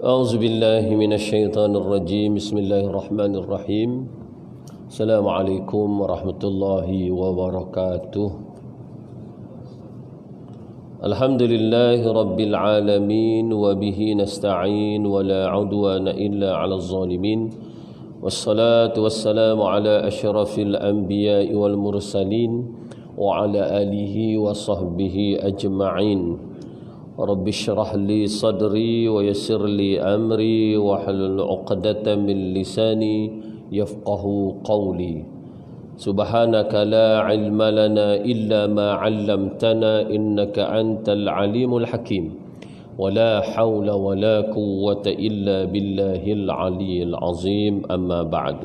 أعوذ بالله من الشيطان الرجيم بسم الله الرحمن الرحيم السلام عليكم ورحمة الله وبركاته الحمد لله رب العالمين وبه نستعين ولا عدوان إلا على الظالمين والصلاة والسلام على أشرف الأنبياء والمرسلين وعلى آله وصحبه أجمعين رب اشرح لي صدري ويسر لي أمري واحلل عقدة من لساني يفقه قولي سبحانك لا علم لنا إلا ما علمتنا إنك أنت العليم الحكيم ولا حول ولا قوة إلا بالله العلي العظيم أما بعد.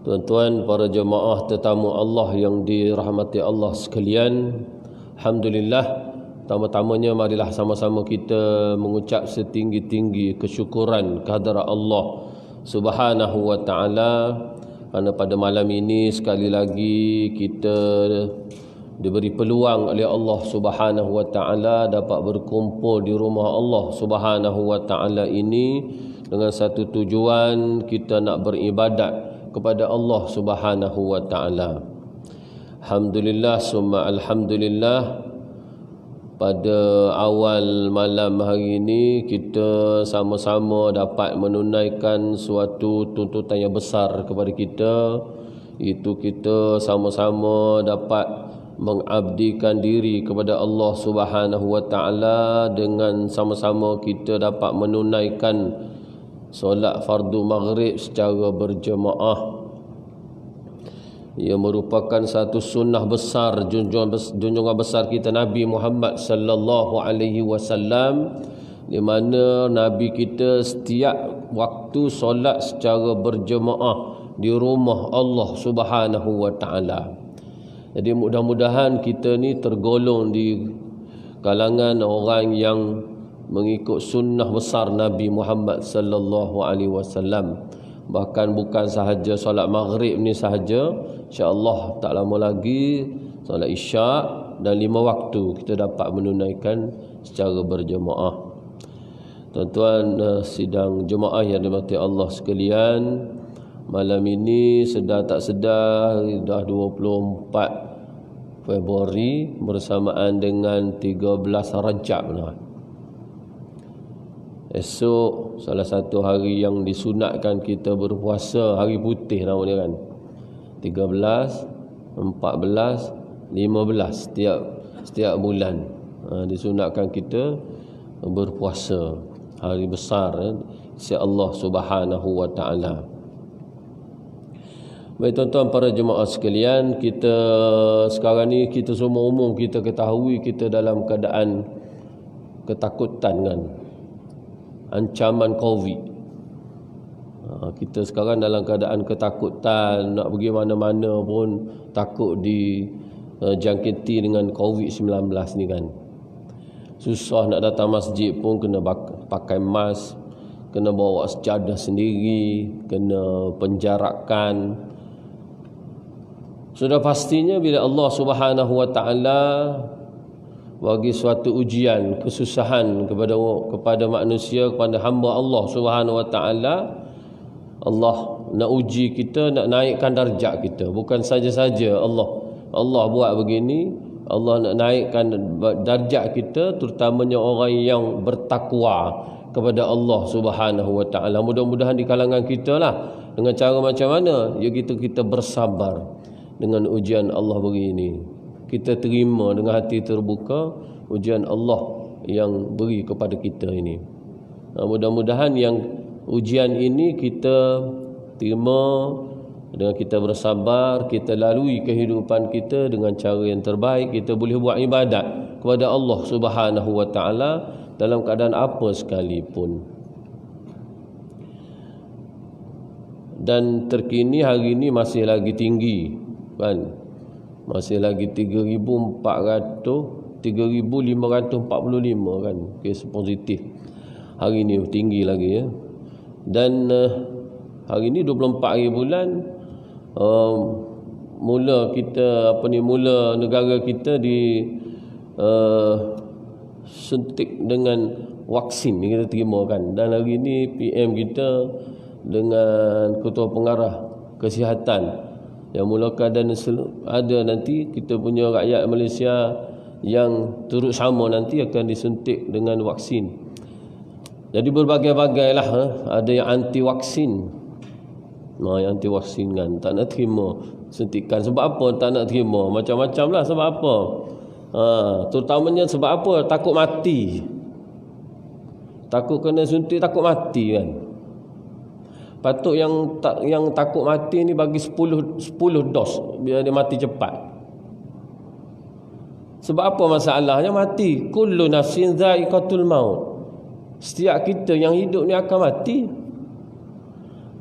Tuan-tuan, para jemaah tetamu Allah yang dirahmati Allah sekalian, alhamdulillah, pertama-tamanya marilah sama-sama kita mengucap setinggi-tinggi kesyukuran kehadrat Allah Subhanahu wa taala kerana pada malam ini sekali lagi kita diberi peluang oleh Allah Subhanahu wa taala dapat berkumpul di rumah Allah Subhanahu wa taala ini dengan satu tujuan, kita nak beribadat kepada Allah Subhanahu wa taala. Alhamdulillah summa alhamdulillah, pada awal malam hari ini kita sama-sama dapat menunaikan suatu tuntutan yang besar kepada kita, iaitu kita sama-sama dapat mengabdikan diri kepada Allah Subhanahu wa taala dengan sama-sama kita dapat menunaikan solat fardu maghrib secara berjemaah. Ia merupakan satu sunnah besar, junjungan besar kita Nabi Muhammad sallallahu alaihi wasallam, di mana Nabi kita setiap waktu solat secara berjemaah di rumah Allah Subhanahu wa taala. Jadi mudah-mudahan kita ni tergolong di kalangan orang yang mengikut sunnah besar Nabi Muhammad sallallahu alaihi wasallam. Bahkan bukan sahaja solat maghrib ni sahaja, insya-Allah tak lama lagi solat isyak dan 5 waktu kita dapat menunaikan secara berjemaah. Tuan-tuan sidang jemaah yang dirahmati Allah sekalian, malam ini sedar tak sedar dah 24 Februari bersamaan dengan 13 Rajab. Esok salah satu hari yang disunatkan kita berpuasa, hari putih nama dia kan. 13, 14, 15 setiap bulan disunatkan kita berpuasa, hari besar si Allah Subhanahu wa taala. Baik tuan-tuan para jemaah sekalian, kita sekarang ni kita semua umum kita ketahui kita dalam keadaan ketakutan kan, ancaman Covid. Kita sekarang dalam keadaan ketakutan, nak pergi mana-mana pun takut dijangkiti dengan Covid-19 ni kan. Susah nak datang masjid pun kena pakai mask, kena bawa sejadah sendiri, kena penjarakan. Sudah pastinya bila Allah Subhanahu wa taala bagi suatu ujian, kesusahan kepada manusia, kepada hamba Allah Subhanahu wa taala, Allah nak uji kita, nak naikkan darjat kita. Bukan saja-saja Allah buat begini, Allah nak naikkan darjat kita, terutamanya orang yang bertakwa kepada Allah Subhanahu wa taala. Mudah-mudahan di kalangan kita lah, dengan cara macam mana? Ya kita bersabar dengan ujian Allah begini. Kita terima dengan hati terbuka ujian Allah yang beri kepada kita ini. Mudah-mudahan yang ujian ini kita terima dengan kita bersabar, kita lalui kehidupan kita dengan cara yang terbaik, kita boleh buat ibadat kepada Allah Subhanahu wa taala dalam keadaan apa sekalipun. Dan terkini hari ini masih lagi tinggi kan, masih lagi 3,545 kan kes positif hari ini, tinggi lagi ya. Dan hari ini 24 hari bulan, mula negara kita di suntik dengan vaksin ni kita terima kan. Dan hari ini PM kita dengan Ketua Pengarah Kesihatan yang mulakan, dan ada nanti kita punya rakyat Malaysia yang turut sama nanti akan disuntik dengan vaksin. Jadi berbagai-bagai lah, ada yang anti vaksin, yang anti vaksin kan tak nak terima suntikan. Sebab apa tak nak terima? Macam-macam lah sebab apa. Terutamanya sebab apa? Takut mati, takut kena suntik, takut mati kan. Patut yang takut mati ni bagi 10 dos biar dia mati cepat. Sebab apa masalahnya mati? Kullu nafsin dha'iqatul maut. Setiap kita yang hidup ni akan mati.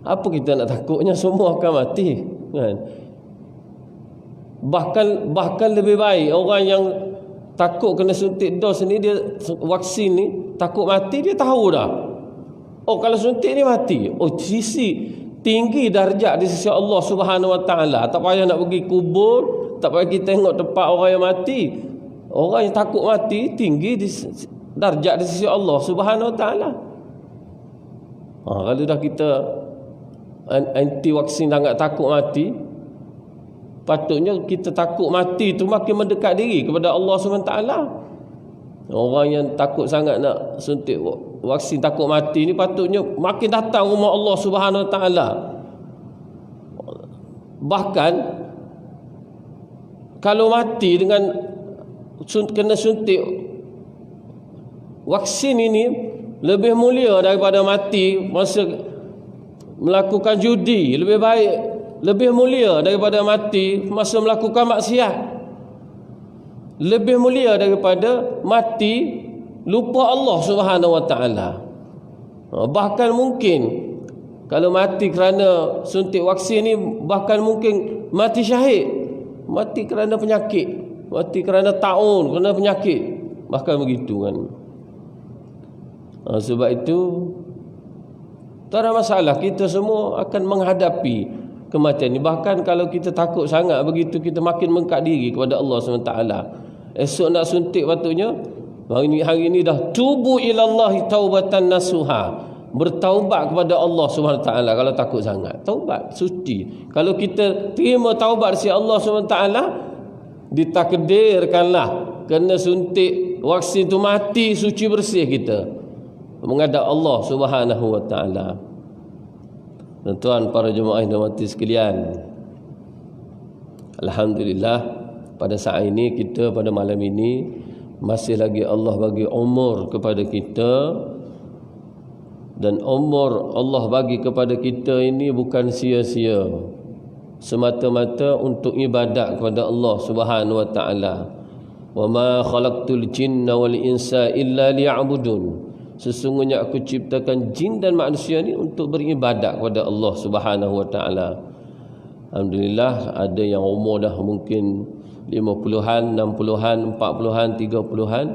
Apa kita nak takutnya? Semua akan mati kan. Bahkan lebih baik orang yang takut kena suntik dos ni, dia vaksin ni takut mati, dia tahu dah. Oh, kalau suntik ni mati. Oh, sisi tinggi darjat di sisi Allah Subhanahu wa taala. Tak payah nak pergi kubur, tak payah kita tengok tempat orang yang mati. Orang yang takut mati tinggi di darjat di sisi Allah Subhanahu wa taala. Kalau dah kita anti vaksin sangat takut mati, patutnya kita takut mati tu makin mendekat diri kepada Allah Subhanahu wa taala. Orang yang takut sangat nak suntik vaksin, takut mati ni patutnya makin datang rumah Allah Subhanahu wa taala. Bahkan kalau mati dengan kena suntik vaksin ini lebih mulia daripada mati masa melakukan judi, lebih mulia daripada mati masa melakukan maksiat, lebih mulia daripada mati lupa Allah Subhanahu wa taala. Bahkan mungkin kalau mati kerana suntik vaksin ni, bahkan mungkin mati syahid, mati kerana penyakit, mati kerana taun, kerana penyakit, bahkan begitu kan. Sebab itu tak ada masalah, kita semua akan menghadapi kematian ni. Bahkan kalau kita takut sangat begitu, kita makin mengangkat diri kepada Allah SWT. Esok nak suntik patutnya hari ini dah tubu ilallahi taubatan nasuha, bertaubat kepada Allah SWT. Kalau takut sangat, taubat suci. Kalau kita terima taubat si Allah SWT, ditakdirkanlah kena suntik vaksin tu mati suci bersih kita menghadap Allah Subhanahu wa taala. Tuan para jemaah yang dirahmati sekalian, alhamdulillah pada saat ini kita, pada malam ini masih lagi Allah bagi umur kepada kita, dan umur Allah bagi kepada kita ini bukan sia-sia, semata-mata untuk ibadat kepada Allah Subhanahu wa taala. Wa ma khalaqtul jinna wal insa illa liya'budun. Sesungguhnya aku ciptakan jin dan manusia ni untuk beribadat kepada Allah Subhanahu wa taala. Alhamdulillah ada yang umur dah mungkin 50-an, 60-an, 40-an, 30-an.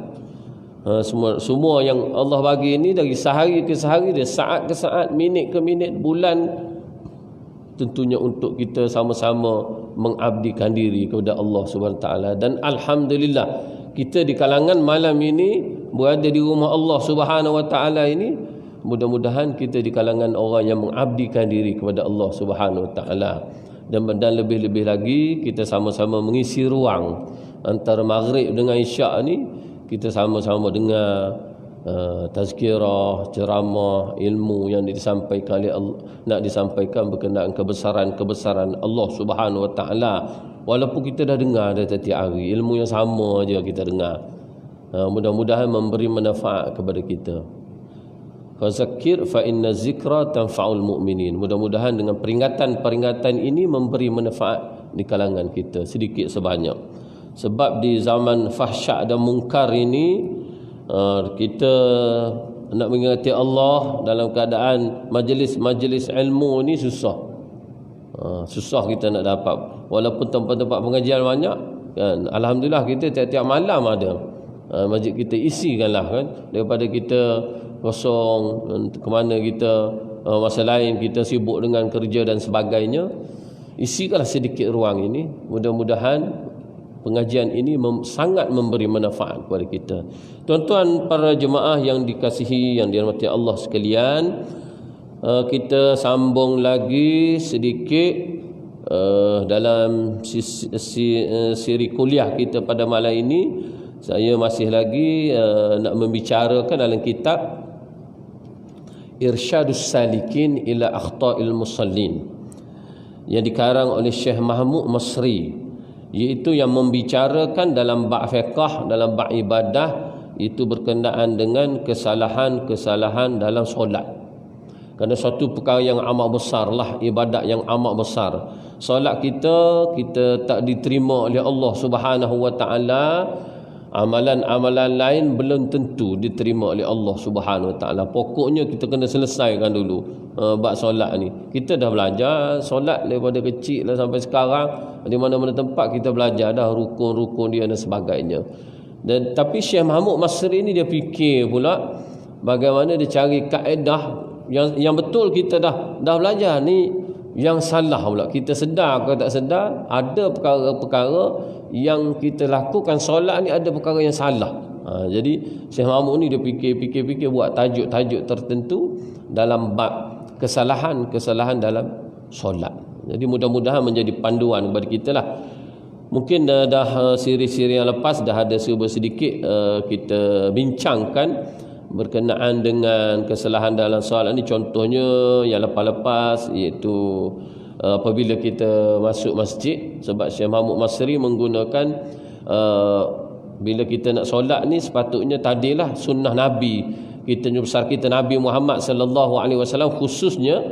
Semua yang Allah bagi ini dari sehari ke sehari, dia saat ke saat, minit ke minit, bulan, tentunya untuk kita sama-sama mengabdikan diri kepada Allah Subhanahu wa taala. Dan alhamdulillah kita di kalangan malam ini berada di rumah Allah Subhanahu wa taala ini, mudah-mudahan kita di kalangan orang yang mengabdikan diri kepada Allah Subhanahu wa taala. Dan lebih-lebih lagi kita sama-sama mengisi ruang antara maghrib dengan isyak ni, kita sama-sama dengar tazkirah, ceramah, ilmu yang disampaikan oleh Allah, nak disampaikan berkenaan kebesaran Allah Subhanahu wa taala. Walaupun kita dah dengar dah setiap hari, ilmu yang sama aja kita dengar. Mudah-mudahan memberi manfaat kepada kita. Fazakir fa inna zikra tanfa'ul mu'minin. Mudah-mudahan dengan peringatan-peringatan ini memberi manfaat di kalangan kita sedikit sebanyak. Sebab di zaman fahsyak dan mungkar ini kita nak mengingati Allah dalam keadaan majlis-majlis ilmu ni susah. Susah kita nak dapat. Walaupun tempat-tempat pengajian banyak kan, alhamdulillah kita tiap-tiap malam ada. Masjid kita isikanlah kan, daripada kita kosong ke mana kita masa lain kita sibuk dengan kerja dan sebagainya, isikanlah sedikit ruang ini. Mudah-mudahan pengajian ini sangat memberi manfaat kepada kita. Tuan-tuan para jemaah yang dikasihi, yang dirahmati Allah sekalian, kita sambung lagi sedikit dalam siri kuliah kita pada malam ini. Saya masih lagi nak membicarakan dalam kitab Irsyadus Salikin ila Akhta'il Musallin yang dikarang oleh Syekh Mahmud Masri, iaitu yang membicarakan dalam bab fiqh, dalam bab ibadah, itu berkenaan dengan kesalahan-kesalahan dalam solat. Kerana suatu perkara yang amat besar lah, ibadat yang amat besar. Solat kita tak diterima oleh Allah Subhanahu wa taala. Amalan-amalan lain belum tentu diterima oleh Allah Subhanahu wa taala. Pokoknya kita kena selesaikan dulu bab solat ni. Kita dah belajar solat daripada kecil lah sampai sekarang. Di mana-mana tempat kita belajar dah rukun-rukun dia dan sebagainya. Tapi Syekh Mahmud Masri ni dia fikir pula bagaimana dia cari kaedah yang betul. Kita dah belajar ni, yang salah pula. Kita sedar ke tak sedar, ada perkara-perkara yang kita lakukan solat ni, ada perkara yang salah. Jadi Syekh Mahmud ni dia fikir buat tajuk-tajuk tertentu dalam bab kesalahan-kesalahan dalam solat. Jadi mudah-mudahan menjadi panduan kepada kita lah. Mungkin dah siri-siri yang lepas dah ada sedikit kita bincangkan berkenaan dengan kesalahan dalam solat ni. Contohnya yang lepas-lepas, iaitu apabila kita masuk masjid. Sebab Syekh Mahmud Masri menggunakan bila kita nak solat ni sepatutnya tadilah sunnah Nabi kita, besar kita Nabi Muhammad sallallahu alaihi wasallam khususnya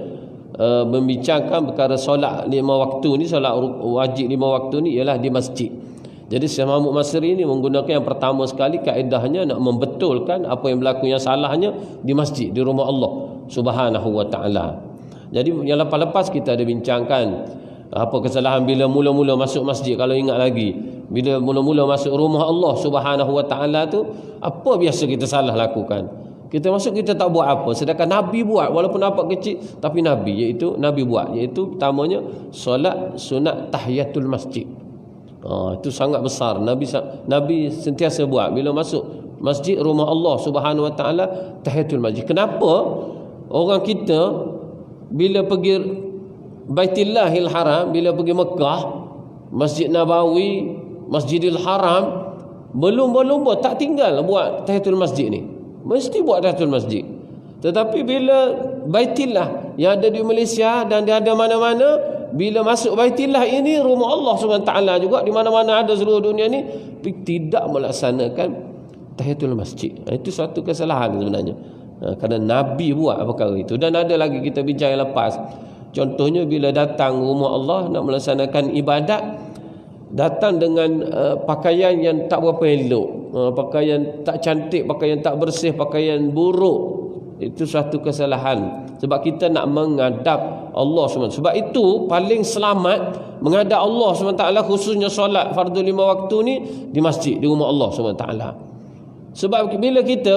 membincangkan perkara solat 5 waktu ni, solat wajib 5 waktu ni ialah di masjid. Jadi Syekh Mahmud Masri ni menggunakan yang pertama sekali kaedahnya nak membetulkan apa yang berlaku yang salahnya di masjid, di rumah Allah Subhanahu wa taala. Jadi yang lepas-lepas kita ada bincangkan apa kesalahan bila mula-mula masuk masjid. Kalau ingat lagi, bila mula-mula masuk rumah Allah Subhanahu wa taala tu, apa biasa kita salah lakukan? Kita masuk, kita tak buat apa, sedangkan Nabi buat. Walaupun nampak kecil, tapi Nabi buat, iaitu pertamanya solat sunat tahiyatul masjid. Itu sangat besar. Nabi sentiasa buat bila masuk masjid rumah Allah Subhanahu wa taala, tahiyatul masjid. Kenapa orang kita bila pergi Baitillahil Haram, bila pergi Mekah, Masjid Nabawi, Masjidil Haram, berlumba-lumba tak tinggal buat tahiyatul masjid ni, mesti buat tahiyatul masjid. Tetapi bila Baitillah yang ada di Malaysia dan dia ada mana-mana, bila masuk Baitillah ini rumah Allah SWT juga, di mana-mana ada seluruh dunia ni, tidak melaksanakan tahiyatul masjid. Itu suatu kesalahan sebenarnya. Kerana Nabi buat perkara itu. Dan ada lagi kita bincang yang lepas. Contohnya bila datang rumah Allah nak melaksanakan ibadat, datang dengan pakaian yang tak berapa elok, pakaian tak cantik, pakaian tak bersih, pakaian buruk. Itu suatu kesalahan. Sebab kita nak menghadap Allah SWT. Sebab itu paling selamat menghadap Allah SWT, khususnya solat fardu 5 waktu ni di masjid, di rumah Allah SWT. Sebab bila kita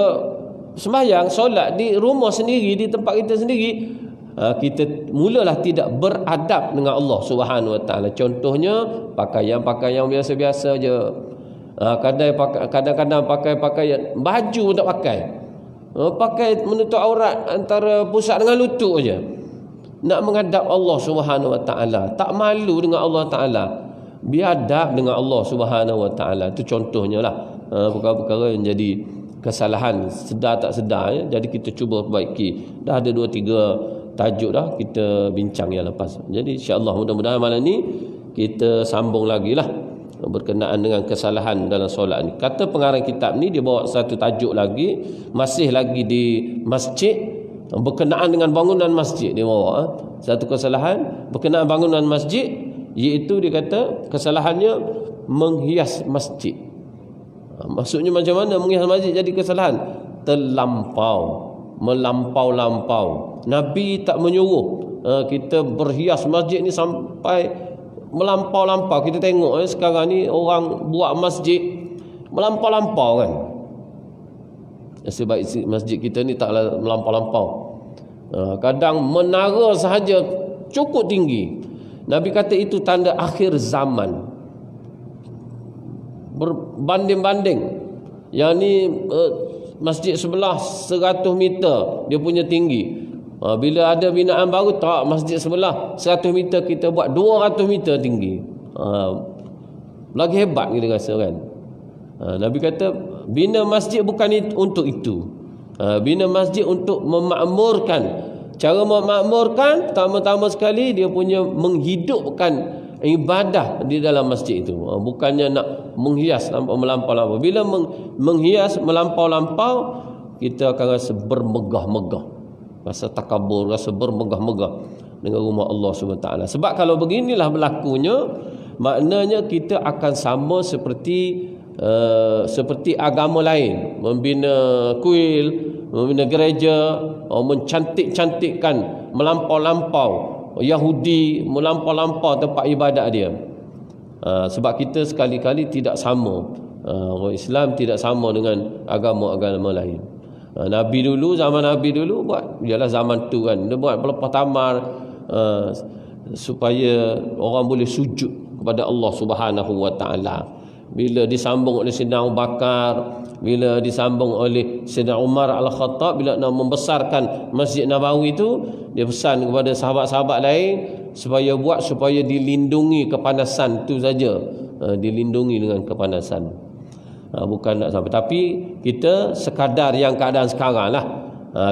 sembahyang solat di rumah sendiri, di tempat kita sendiri, kita mulalah tidak beradab dengan Allah Subhanahu wa taala. Contohnya pakaian-pakaian biasa-biasa je. Kadang-kadang pakai pakaian baju pun tak pakai. Pakai menutup aurat antara pusat dengan lutut aja. Nak menghadap Allah Subhanahu wa taala, tak malu dengan Allah taala. Biadab dengan Allah Subhanahu wa taala. Itu contohnya lah perkara-perkara yang jadi kesalahan sedar tak sedar ya. Jadi kita cuba perbaiki. Dah ada 2-3 tajuk dah kita bincang yang lepas. Jadi insya-Allah mudah-mudahan malam ni kita sambung lagi lah berkenaan dengan kesalahan dalam solat ni. Kata pengarang kitab ni dia bawa satu tajuk lagi, masih lagi di masjid, berkenaan dengan bangunan masjid. Dia bawa satu kesalahan berkenaan bangunan masjid, iaitu dia kata kesalahannya menghias masjid. Maksudnya macam mana menghias masjid jadi kesalahan? Melampau. Nabi tak menyuruh kita berhias masjid ni sampai melampau-lampau. Kita tengok sekarang ni orang buat masjid melampau-lampau kan. Sebab masjid kita ni taklah melampau-lampau. Kadang menara sahaja cukup tinggi. Nabi kata itu tanda akhir zaman. Berbanding-banding. Yang ni masjid sebelah 100 meter dia punya tinggi. Bila ada binaan baru, tak, masjid sebelah 100 meter kita buat 200 meter tinggi. Lagi hebat kita rasa kan. Nabi kata bina masjid bukan untuk itu. Bina masjid untuk memakmurkan. Cara memakmurkan, pertama-tama sekali dia punya menghidupkan ibadah di dalam masjid itu. Bukannya nak menghias melampau-lampau. Bila menghias melampau-lampau, kita akan rasa bermegah-megah, rasa takabur, rasa bermegah-megah dengan rumah Allah SWT. Sebab kalau beginilah berlakunya, maknanya kita akan sama seperti agama lain, membina kuil, membina gereja, mencantik-cantikkan, melampau-lampau. Yahudi melampau-lampau tempat ibadat dia. Sebab kita sekali-kali tidak sama. Orang Islam tidak sama dengan agama-agama lain. Zaman Nabi dulu buat, ialah zaman tu kan, dia buat pelepah tamar supaya orang boleh sujud kepada Allah Subhanahu Wa Taala. Bila disambung oleh Sayyidina Abu Bakar, bila disambung oleh Sayyidina Umar Al-Khattab, bila nak membesarkan Masjid Nabawi itu, dia pesan kepada sahabat-sahabat lain supaya dilindungi kepanasan tu saja. Dilindungi dengan kepanasan. Bukan nak sampai. Tapi kita sekadar yang keadaan sekarang lah.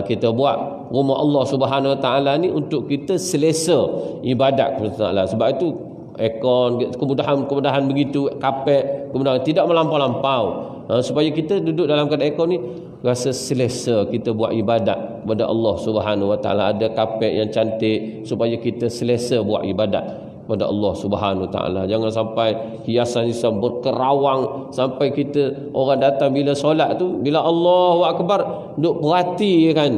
Kita buat rumah Allah Subhanahu Wa Taala ni untuk kita selesa ibadat kepada Allah. Sebab itu aircon, kemudahan begitu, kapet, kemudahan tidak melampau-lampau. Supaya kita duduk dalam keadaan aircon ni rasa selesa kita buat ibadat kepada Allah Subhanahu Wa Taala. Ada kapet yang cantik supaya kita selesa buat ibadat kepada Allah Subhanahu Wa Taala. Jangan sampai hiasan-hiasan berkerawang sampai kita orang datang bila solat tu, bila Allahu Akbar duk perhati kan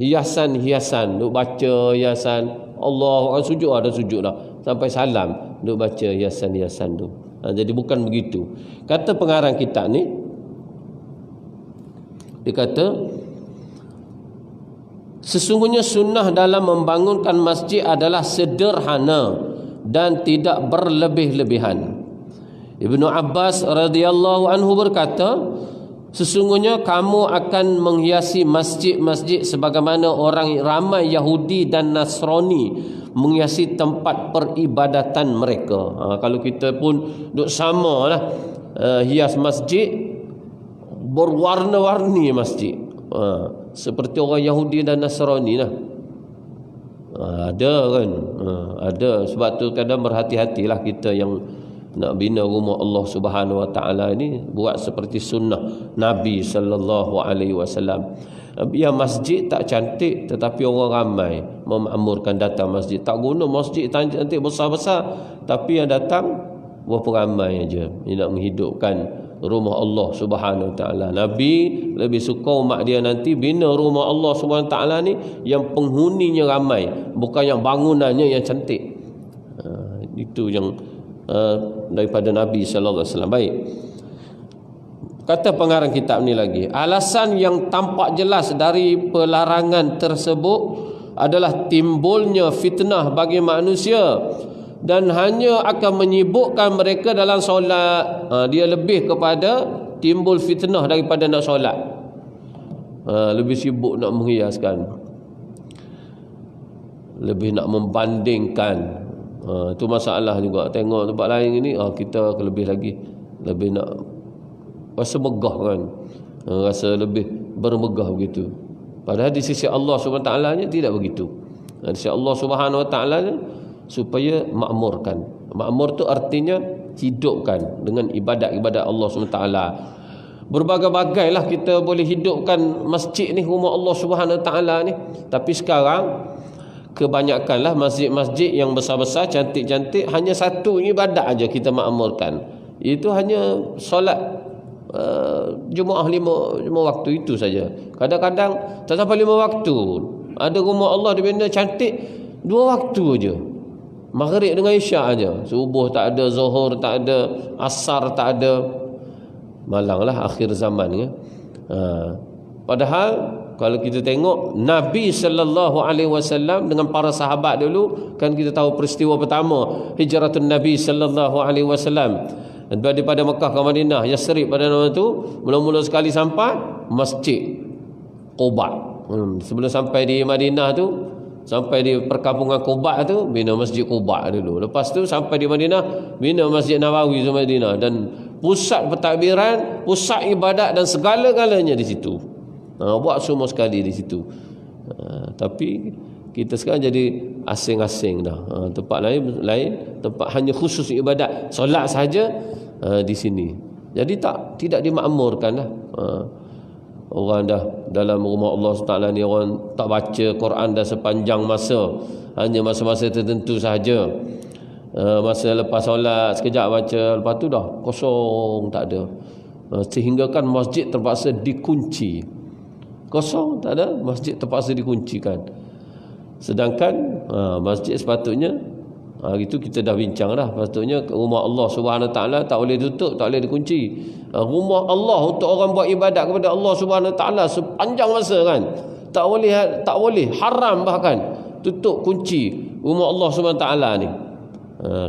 hiasan-hiasan, duk baca hiasan. Allah sujud ada sujud dah sampai salam duk baca hiasan-hiasan tu. Jadi bukan begitu. Kata pengarang kitab ni, dia kata sesungguhnya sunnah dalam membangunkan masjid adalah sederhana dan tidak berlebih-lebihan. Ibnu Abbas radhiyallahu anhu berkata, sesungguhnya kamu akan menghiasi masjid-masjid sebagaimana orang ramai Yahudi dan Nasrani menghiasi tempat peribadatan mereka. Kalau kita pun duk samalah hias masjid, berwarna-warni masjid. Seperti orang Yahudi dan Nasrani lah. Ada kan? Ada. Sebab tu kadang berhati-hatilah kita yang nak bina rumah Allah Subhanahu Wa Taala ini, buat seperti sunnah Nabi sallallahu alaihi wasallam. Biar masjid tak cantik tetapi orang ramai memakmurkan datang masjid. Tak guna masjid cantik besar-besar tapi yang datang berapa ramai aja. Ini nak menghidupkan rumah Allah Subhanahu Wa Taala. Nabi lebih suka umat dia nanti bina rumah Allah Subhanahu Wa Taala ni yang penghuninya ramai, bukan yang bangunannya yang cantik. Itu yang daripada Nabi sallallahu alaihi wasallam. Baik. Kata pengarang kitab ni lagi, alasan yang tampak jelas dari pelarangan tersebut adalah timbulnya fitnah bagi manusia dan hanya akan menyibukkan mereka dalam solat. Dia lebih kepada timbul fitnah daripada nak solat. Lebih sibuk nak menghiaskan, lebih nak membandingkan. Itu masalah juga. Tengok tempat lain ini, kita lebih lagi, lebih nak rasa megah kan, rasa lebih bermegah begitu. Padahal di sisi Allah SWT nya tidak begitu. Di sisi Allah SWT nya supaya makmurkan. Makmur tu artinya hidupkan dengan ibadat-ibadat Allah SWT. Berbagai-bagailah kita boleh hidupkan masjid ni, rumah Allah SWT ni. Tapi sekarang kebanyakanlah masjid-masjid yang besar-besar, cantik-cantik, hanya satu ibadat aja kita makmurkan. Itu hanya solat Jumaah lima waktu itu saja. Kadang-kadang tak sampai 5 waktu. Ada rumah Allah dibina cantik 2 waktu aja. Maghrib dengan Isyak aja. Subuh tak ada, Zuhur tak ada, Asar tak ada. Malanglah akhir zaman ya. Padahal kalau kita tengok Nabi sallallahu alaihi wasallam dengan para sahabat dulu, kan kita tahu peristiwa pertama hijratun Nabi sallallahu alaihi wasallam daripada Mekah ke Madinah, Yasrib pada nama itu. Mula-mula sekali sampai Masjid Quba. Sebelum sampai di Madinah tu, sampai di perkampungan Quba tu, bina Masjid Quba dulu. Lepas tu sampai di Madinah, bina Masjid Nabawi di Madinah, dan pusat pentadbiran, pusat ibadat dan segala-galanya di situ. Buat semua sekali di situ. Tapi kita sekarang jadi asing-asing dah. Tempat lain tempat hanya khusus ibadat, solat saja di sini. Jadi tidak dimakmurkan dah. Orang dah dalam rumah Allah SWT ni, orang tak baca Quran dah sepanjang masa, hanya masa-masa tertentu sahaja. Masa lepas solat sekejap baca, lepas tu dah kosong, tak ada. Sehinggakan masjid terpaksa dikunci. Kosong, tak ada, masjid terpaksa dikuncikan. Sedangkan masjid sepatutnya, itu kita dah bincang dah, sepatutnya rumah Allah Subhanahu Wa Taala tak boleh tutup, tak boleh dikunci. Rumah Allah untuk orang buat ibadat kepada Allah Subhanahu Wa Taala sepanjang masa kan, tak boleh, haram bahkan tutup kunci rumah Allah Subhanahu Wa Taala ni.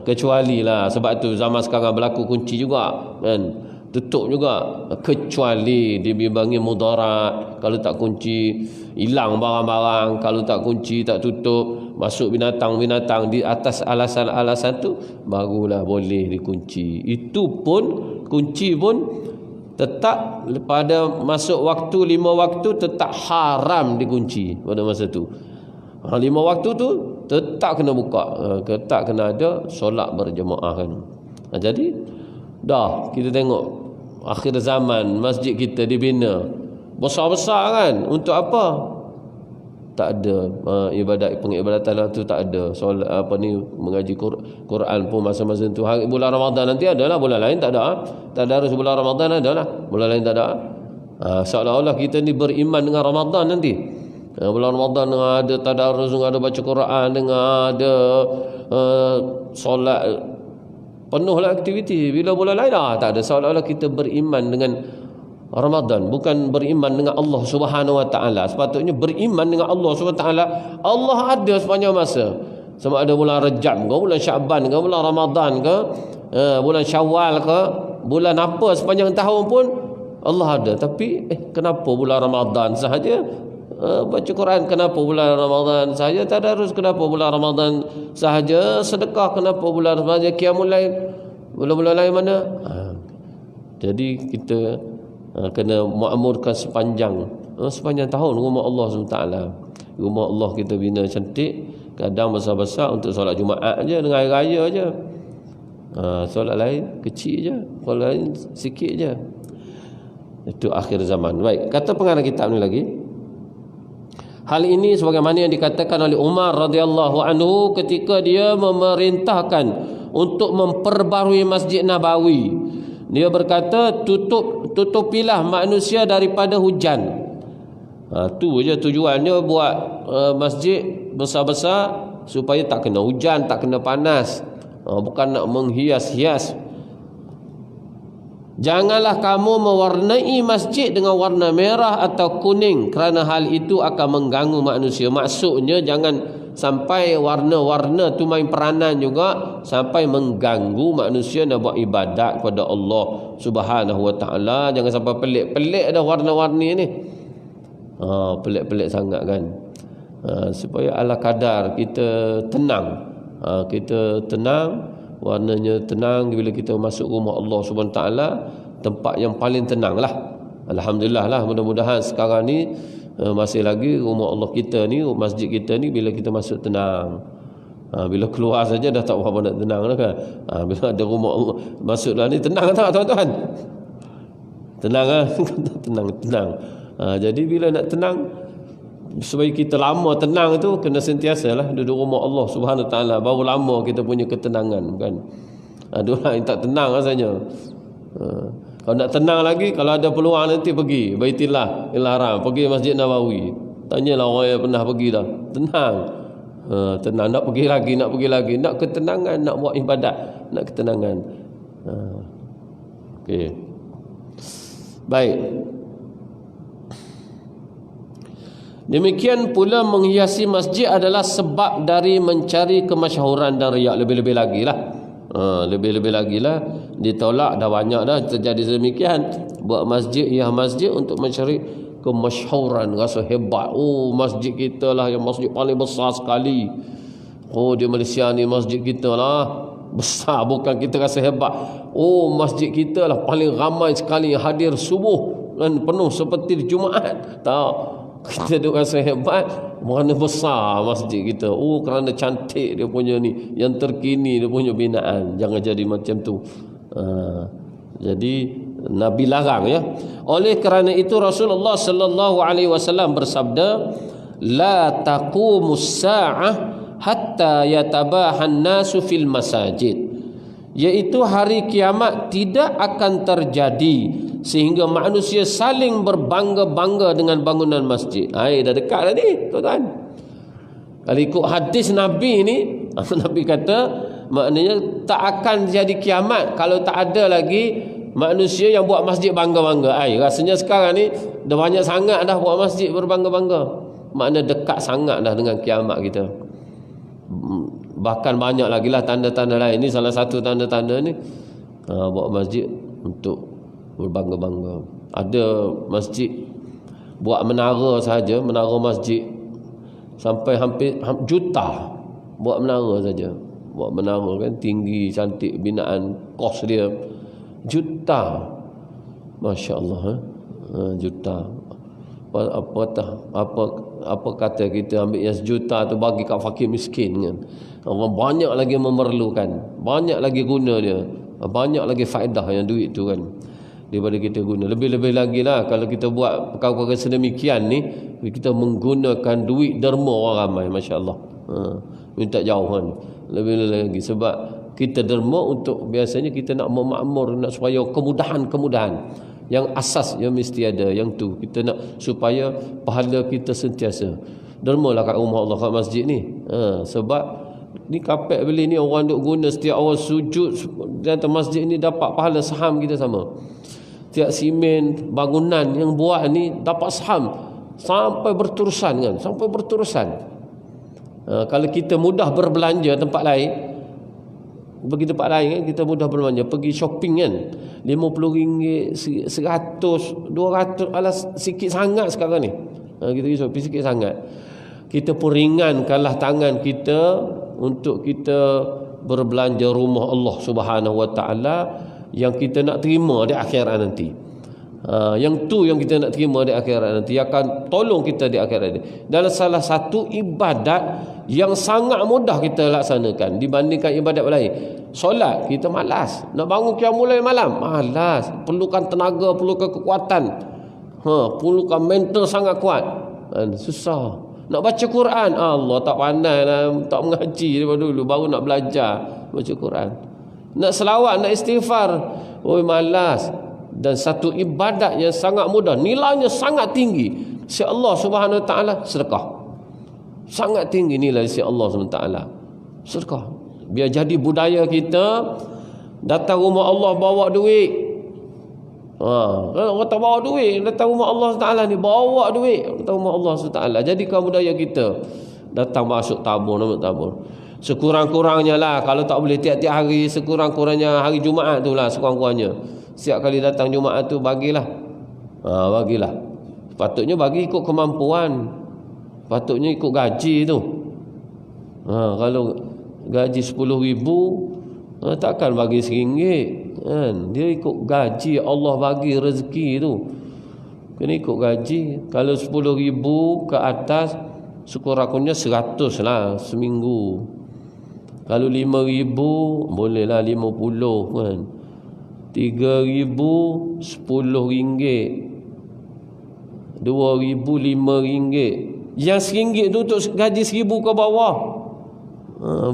Kecuali lah, sebab tu zaman sekarang berlaku kunci juga kan, tutup juga, kecuali dibimbangi mudarat. Kalau tak kunci, hilang barang-barang. Kalau tak kunci, tak tutup, masuk binatang-binatang di atas alasan-alasan tu, barulah boleh dikunci. Itu pun, kunci pun tetap pada masuk waktu 5 waktu tetap haram dikunci pada masa tu. 5 waktu tu tetap kena buka, tetap kena ada solat berjemaah kan. Jadi dah kita tengok akhir zaman masjid kita dibina besar-besar kan, untuk apa? Tak ada pengibadatan tu, tak ada solat mengaji Quran pun masa-masa tu. Hari bulan Ramadan nanti adalah, bulan lain tak ada. Tadarus bulan Ramadan adalah, bulan lain tak ada. Seolah-olah kita ni beriman dengan Ramadan nanti. Bulan Ramadan ada tadarus, ada baca Quran, ada solat, penuhlah aktiviti. Bila bulan lain tak ada. Seolah-olah kita beriman dengan Ramadan, bukan beriman dengan Allah Subhanahu Wa Taala. Sepatutnya beriman dengan Allah Subhanahu Wa Taala. Allah ada sepanjang masa. Sama ada bulan Rajab ke, bulan Syaban ke, bulan Ramadan ke, bulan Syawal ke, bulan apa sepanjang tahun pun Allah ada. Tapi kenapa bulan Ramadan sahaja baca Quran, kenapa bulan Ramadan sahaja tadarus, kenapa bulan Ramadan sahaja sedekah, kenapa bulan sahaja qiyamul lail, bulan-bulan lain mana? Jadi kita kena makmurkan sepanjang tahun rumah Allah SWT. Rumah Allah kita bina cantik, kadang besar-besar untuk solat Jumaat aja dengan hari raya aja. Solat lain kecil je, solat lain sikit je. Itu akhir zaman. Baik, kata pengarang kitab ni lagi, hal ini sebagaimana yang dikatakan oleh Umar radhiyallahu anhu ketika dia memerintahkan untuk memperbarui Masjid Nabawi. Dia berkata, tutupilah manusia daripada hujan. Tu je tujuannya buat masjid besar-besar, supaya tak kena hujan, tak kena panas. Bukan nak menghias-hias. Janganlah kamu mewarnai masjid dengan warna merah atau kuning, kerana hal itu akan mengganggu manusia. Maksudnya jangan sampai warna-warna tu main peranan juga, sampai mengganggu manusia nak buat ibadat kepada Allah Subhanahu Wa Taala. Jangan sampai pelik-pelik dah warna-warni ni. Pelik-pelik sangat kan. Supaya ala kadar kita tenang. Kita tenang, warnanya tenang. Bila kita masuk rumah Allah Subhanahu Wa Taala, tempat yang paling tenang lah. Alhamdulillah lah, mudah-mudahan sekarang ni masih lagi rumah Allah kita ni, masjid kita ni, bila kita masuk tenang. Bila keluar saja dah tak berapa nak tenang dah kan. Bila ada rumah Allah masuk dalam ni, tenang tak tuan-tuan? Tenang lah. Tenang. Jadi bila nak tenang, supaya kita lama tenang tu kena sentiasalah duduk rumah Allah Subhanahu taala, baru lama kita punya ketenangan kan. Ada orang yang tak tenang rasanya. Kalau nak tenang lagi, kalau ada peluang nanti pergi Baitillah Haram, pergi Masjid Nabawi. Tanyalah orang yang pernah pergi dah. Tenang. Tenang, nak pergi lagi, nak ketenangan, nak buat ibadat, nak ketenangan. Okey. Baik. Demikian pula menghiasi masjid adalah sebab dari mencari kemasyhuran dan riak, lebih-lebih lagi lah. Lebih-lebih lagi lah, ditolak dah banyak dah terjadi demikian. Buat masjid, masjid untuk mencari kemasyhuran, rasa hebat. Oh, masjid kita lah yang masjid paling besar sekali. Oh, di Malaysia ni masjid kita lah besar, bukan kita rasa hebat. Oh, masjid kita lah paling ramai sekali yang hadir subuh dan penuh seperti di Jumaat. Tak, kita duk rasa hebat kerana besar masjid kita. Oh, kerana cantik dia punya ni, yang terkini dia punya binaan. Jangan jadi macam tu. Jadi Nabi larang ya. Oleh kerana itu Rasulullah sallallahu alaihi wasallam bersabda, la taqumus sa'ah hatta yatabahan nasu fil masajid. Iaitu hari kiamat tidak akan terjadi sehingga manusia saling berbangga-bangga dengan bangunan masjid. Dah dekat dah ni, tuan-tuan. Kalau ikut hadis Nabi ni, Nabi kata maknanya tak akan jadi kiamat kalau tak ada lagi manusia yang buat masjid bangga-bangga. Rasanya sekarang ni dah banyak sangat dah buat masjid berbangga-bangga. Makna dekat sangat dah dengan kiamat kita. Bahkan banyak lagi lah tanda-tanda lain. Ini salah satu tanda-tanda ni. Buat masjid untuk berbangga-bangga. Ada masjid buat menara saja, menara masjid sampai hampir juta buat menara saja. Buat menara kan tinggi, cantik, binaan, kos dia juta. Masya-Allah. Juta. Apa kata kita ambil yang sejuta tu bagi kat fakir miskin kan. Orang banyak lagi memerlukan, banyak lagi guna dia, banyak lagi faedah yang duit tu kan daripada kita guna. Lebih-lebih lagi lah kalau kita buat perkara-perkara sedemikian ni, kita menggunakan duit derma orang ramai. Masya-Allah. Minta jauh kan. Lebih-lebih lagi sebab kita derma untuk biasanya kita nak memakmur, nak supaya kemudahan-kemudahan yang asas yang mesti ada, yang tu kita nak supaya pahala kita sentiasa. Dermalah kat rumah Allah, kat masjid ni. Sebab ni kapek beli ni orang duk guna, setiap orang sujud di atas masjid ni dapat pahala saham kita sama. Tiap simen bangunan yang buat ni dapat saham sampai berterusan kan, sampai berterusan. Kalau kita mudah berbelanja tempat lain, pergi tempat lain kan, kita mudah berbelanja, pergi shopping kan, RM50, 100, 200, alah sikit sangat sekarang ni. Kita pergi shopping sikit sangat. Kita pun ringankanlah tangan kita untuk kita berbelanja rumah Allah Subhanahu Wa Taala yang kita nak terima di akhirat nanti. Yang tu yang kita nak terima di akhirat nanti, akan tolong kita di akhirat nanti. Dan salah satu ibadat yang sangat mudah kita laksanakan dibandingkan ibadat lain. Solat kita malas, nak bangun qiyamul lail malam malas, perlukan tenaga, perlukan kekuatan, perlukan mental sangat kuat, susah. Nak baca Quran, Allah tak pandai lah, tak mengaji daripada dulu, baru nak belajar baca Quran. Nak selawat, nak istighfar, malas. Dan satu ibadat yang sangat mudah, nilainya sangat tinggi si Allah Subhanahu Wa Taala, sedekah. Sangat tinggi nilai si Allah Subhanahu Wa Taala, sedekah. Biar jadi budaya kita, datang rumah Allah bawa duit. Orang tak bawa duit, datang rumah Allah Taala ni bawa duit, datang rumah Allah Taala. Jadikan budaya kita, datang masuk tabur, nak tabur. Sekurang-kurangnya lah, kalau tak boleh tiap-tiap hari, sekurang-kurangnya hari Jumaat tu lah, sekurang-kurangnya. Setiap kali datang Jumaat tu bagilah. Bagilah. Patutnya bagi ikut kemampuan. Patutnya ikut gaji tu. Kalau gaji RM10,000, takkan bagi RM1 kan. Dia ikut gaji Allah bagi rezeki tu. Kena ikut gaji. Kalau RM10,000 ke atas, sekurang-kurangnya 100 lah seminggu. Kalau RM5,000, bolehlah 50 kan. RM3,000 RM10, RM2,000 RM5, Yang RM1 tu untuk gaji RM1,000 ke bawah.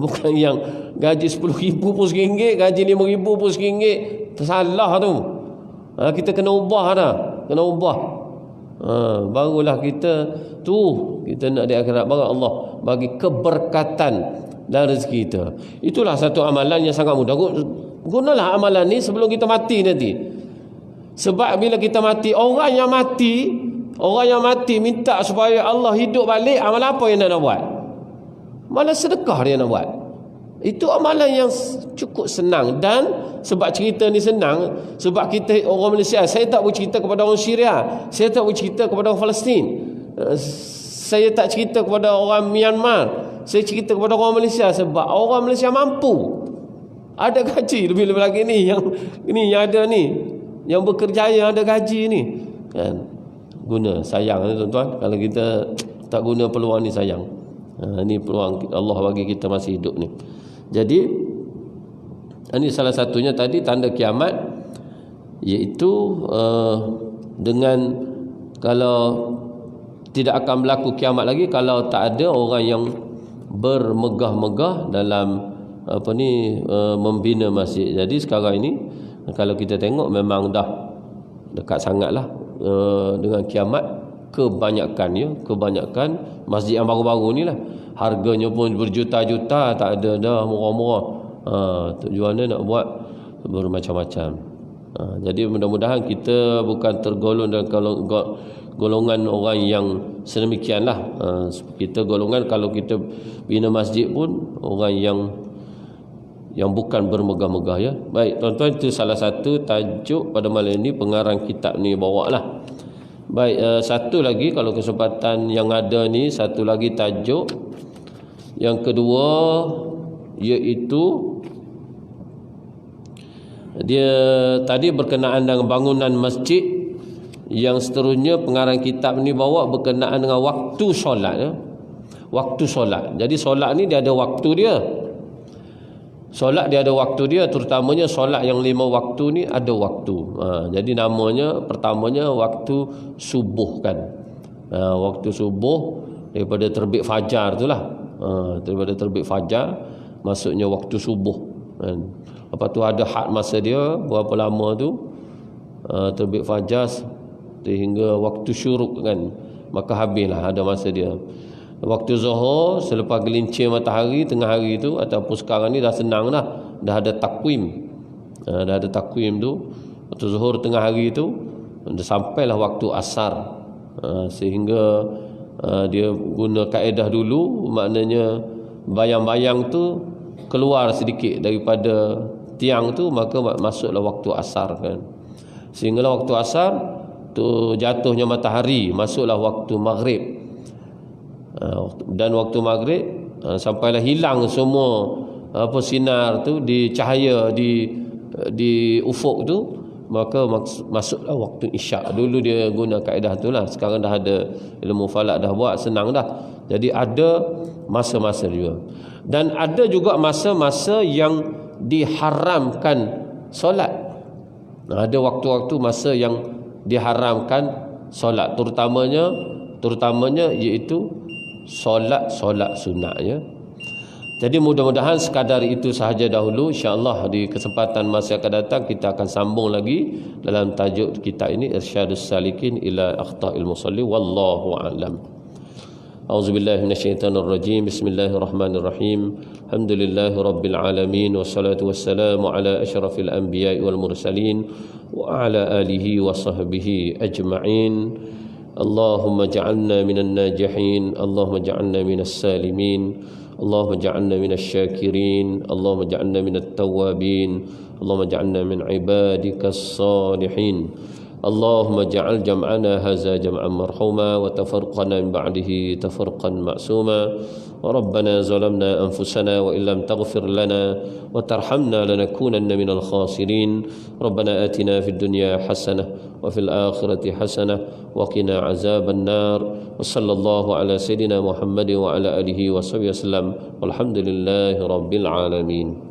Bukan yang gaji RM10,000 pun RM1, gaji RM5,000 pun RM1. Tersalah tu. Kita kena ubah dah. Kena ubah. Barulah kita nak di akhirat, baru Allah bagi keberkatan dan rezeki kita. Itulah satu amalan yang sangat mudah. Gunalah amalan ni sebelum kita mati nanti. Sebab bila kita mati, orang yang mati minta supaya Allah hidup balik, amalan apa yang dia nak buat? Malah sedekah dia nak buat. Itu amalan yang cukup senang. Dan sebab cerita ni senang, sebab kita orang Malaysia, saya tak bercerita kepada orang Syria, saya tak bercerita kepada orang Palestin, saya tak cerita kepada orang Myanmar, saya cerita kepada orang Malaysia. Sebab orang Malaysia mampu, ada gaji lebih-lebih lagi ni yang ada ni, yang berkerjaya ada gaji ni kan. Guna, sayang ni tuan-tuan, kalau kita tak guna peluang ni sayang. Ni peluang Allah bagi kita masih hidup ni. Jadi ini salah satunya tadi tanda kiamat, iaitu dengan kalau tidak akan berlaku kiamat lagi kalau tak ada orang yang bermegah-megah dalam membina masjid. Jadi sekarang ini kalau kita tengok memang dah dekat sangatlah dengan kiamat. Kebanyakan masjid yang baru-baru ni lah, harganya pun berjuta-juta, tak ada dah murah-murah. Tujuannya nak buat bermacam-macam. Jadi mudah-mudahan kita bukan tergolong dalam golongan orang yang sedemikianlah. Kita golongan kalau kita bina masjid pun orang yang bukan bermegah-megah ya. Baik tuan-tuan, itu salah satu tajuk pada malam ini, pengarang kitab ni bawa lah. Baik, satu lagi kalau kesempatan yang ada ni, satu lagi tajuk yang kedua, iaitu dia tadi berkenaan dengan bangunan masjid. Yang seterusnya pengarang kitab ni bawa berkenaan dengan waktu solat ya. Waktu solat. Jadi solat ni dia ada waktu dia. Solat dia ada waktu dia, terutamanya solat yang 5 waktu ni ada waktu. Jadi namanya pertamanya waktu subuh kan. Waktu subuh daripada terbit fajar itulah. Daripada terbit fajar maksudnya waktu subuh kan. Lepas tu ada had masa dia berapa lama tu, terbit fajar sehingga waktu syuruk kan, maka habislah ada masa dia. Waktu zuhur selepas gelincir matahari tengah hari tu, ataupun sekarang ni dah senang dah ada takwim. Dah ada takwim tu. Waktu zuhur tengah hari tu dah sampailah waktu asar. Sehingga dia guna kaedah dulu, maknanya bayang-bayang tu keluar sedikit daripada tiang tu, maka masuklah waktu asar kan. Sehinggalah waktu asar tu jatuhnya matahari, masuklah waktu maghrib. Dan waktu maghrib sampailah hilang semua sinar tu di cahaya di ufuk tu, maka masuklah waktu isyak. Dulu dia guna kaedah tu lah, sekarang dah ada ilmu falak dah buat, senang dah. Jadi ada masa-masa juga, dan ada juga masa-masa yang diharamkan solat. Ada waktu-waktu masa yang diharamkan solat, terutamanya iaitu solat sunat ya. Jadi mudah-mudahan sekadar itu sahaja dahulu. InsyaAllah di kesempatan masa akan datang kita akan sambung lagi dalam tajuk kita ini, Irsyadus Salikin ila Akhta'il Musalli. Wallahu a'lam. A'udzubillahi minasyaitonirrajim. Bismillahirrahmanirrahim. Alhamdulillahi rabbil alamin, wassalatu wassalamu ala asyrafil anbiya'i wal mursalin wa ala alihi wa sahbihi ajma'in. Allahumma ja'alna minan najihin, Allahumma ja'alna minas salimin, Allahumma ja'alna minas syakirin, Allahumma ja'alna minat tawabin, Allahumma ja'alna min ibadikas salihin. Allahumma ja'al jam'ana haza jam'an marhuma wa tafarqana min ba'dihi tafarqan ma'suma. Wa rabbana zalamna anfusana wa illam taghfir lana wa tarhamna lanakunanna minal khasirin. Rabbana atina fid dunya hasanah wa fil akhirati hasanah wa qina azaban nar. Wa sallallahu ala sayidina Muhammad wa ala alihi wa sahbihi wasallam. Walhamdulillahi rabbil alamin.